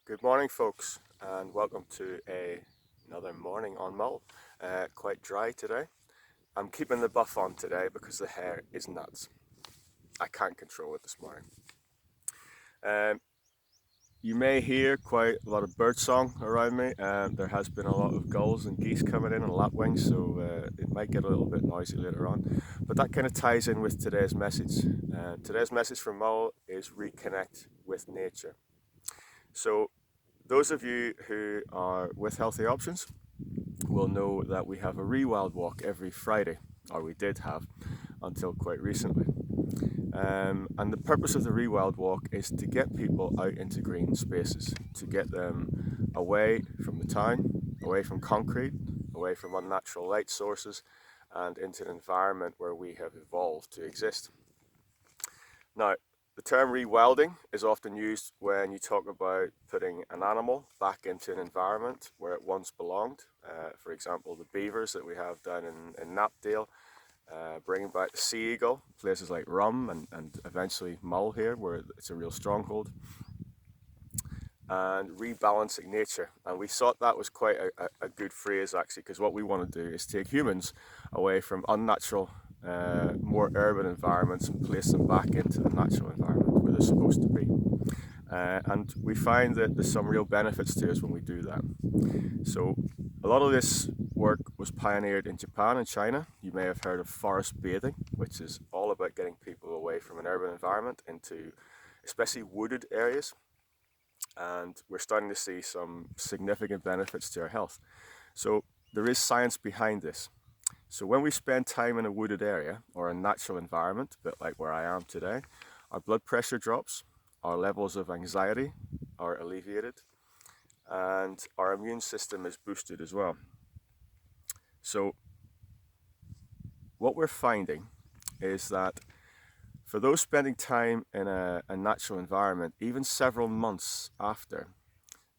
Good morning, folks, and welcome to another morning on Mull. Quite dry today. I'm keeping the buff on today because the hair is nuts. I can't control it this morning. Um, you may hear quite a lot of bird song around me. There has been a lot of gulls and geese coming in and lapwings, so it might get a little bit noisy later on. But that kind of ties in with today's message. Today's message from Mull is reconnect with nature. So those of you who are with Healthy Options will know that we have a rewild walk every Friday, or we did have until quite recently. And the purpose of the rewild walk is to get people out into green spaces, to get them away from the town, away from concrete, away from unnatural light sources, and into an environment where we have evolved to exist. Now, the term rewilding is often used when you talk about putting an animal back into an environment where it once belonged. For example, the beavers that we have down in Knapdale, bringing back the sea eagle, places like Rum and eventually Mull here, where it's a real stronghold, and rebalancing nature. And we thought that was quite a good phrase actually, because what we want to do is take humans away from unnatural, more urban environments and place them back into the natural environment where they're supposed to be. And we find that there's some real benefits to us when we do that. So a lot of this work was pioneered in Japan and China. You may have heard of forest bathing, which is all about getting people away from an urban environment into especially wooded areas. And we're starting to see some significant benefits to our health. So there is science behind this. So when we spend time in a wooded area or a natural environment, a bit like where I am today, our blood pressure drops, our levels of anxiety are alleviated, and our immune system is boosted as well. So what we're finding is that for those spending time in a natural environment, even several months after,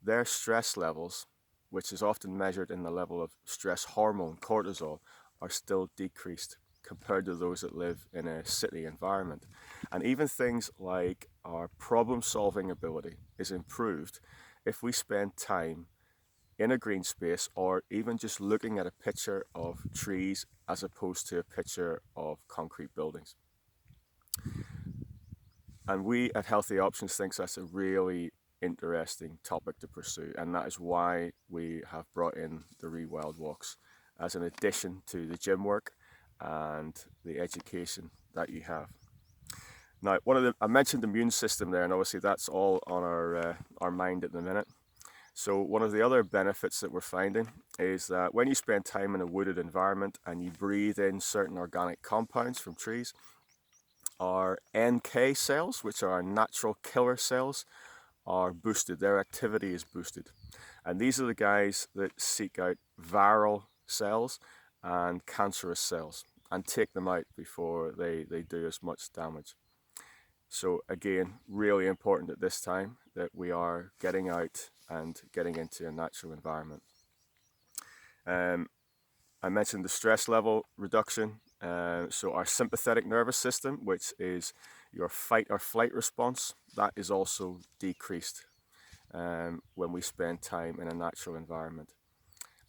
their stress levels, which is often measured in the level of stress hormone, cortisol, are still decreased compared to those that live in a city environment. And even things like our problem solving ability is improved if we spend time in a green space or even just looking at a picture of trees as opposed to a picture of concrete buildings. And we at Healthy Options thinks that's a really interesting topic to pursue, and that is why we have brought in the Rewild Walks as an addition to the gym work and the education that you have. Now, I mentioned the immune system there, and obviously that's all on our mind at the minute. So one of the other benefits that we're finding is that when you spend time in a wooded environment and you breathe in certain organic compounds from trees, our NK cells, which are our natural killer cells, are boosted. Their activity is boosted. And these are the guys that seek out viral cells and cancerous cells and take them out before they do as much damage. So again, really important at this time that we are getting out and getting into a natural environment. I mentioned the stress level reduction. So our sympathetic nervous system, which is your fight or flight response, that is also decreased when we spend time in a natural environment.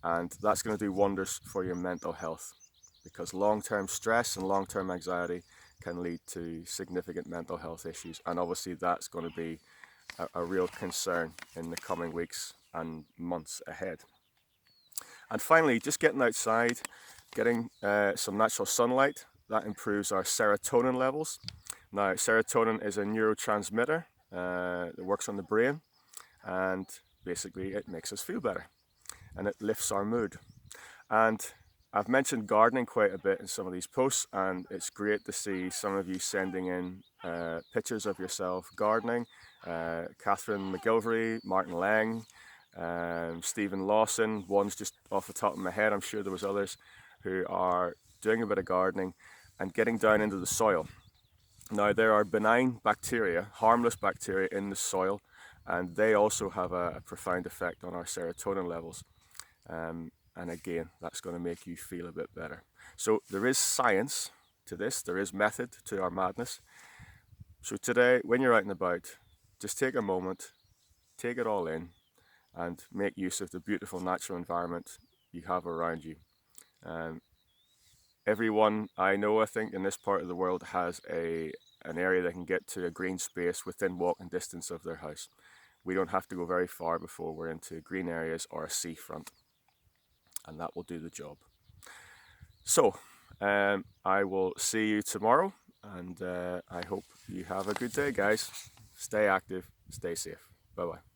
And that's going to do wonders for your mental health, because long-term stress and long-term anxiety can lead to significant mental health issues. And obviously that's going to be a real concern in the coming weeks and months ahead. And finally, just getting outside, getting some natural sunlight, that improves our serotonin levels. Now, serotonin is a neurotransmitter that works on the brain, and basically it makes us feel better and it lifts our mood. And I've mentioned gardening quite a bit in some of these posts, and it's great to see some of you sending in pictures of yourself gardening. Catherine McGilvery, Martin Lang, Stephen Lawson, one's just off the top of my head. I'm sure there was others who are doing a bit of gardening and getting down into the soil. Now, there are benign bacteria, harmless bacteria in the soil, and they also have a profound effect on our serotonin levels. And again, that's going to make you feel a bit better. So there is science to this, there is method to our madness. So today, when you're out and about, just take a moment, take it all in and make use of the beautiful natural environment you have around you. Um, Everyone I know, I think, in this part of the world has an area they can get to a green space within walking distance of their house. We don't have to go very far before we're into green areas or a seafront, and that will do the job. So, I will see you tomorrow, and I hope you have a good day, guys. Stay active, stay safe. Bye bye.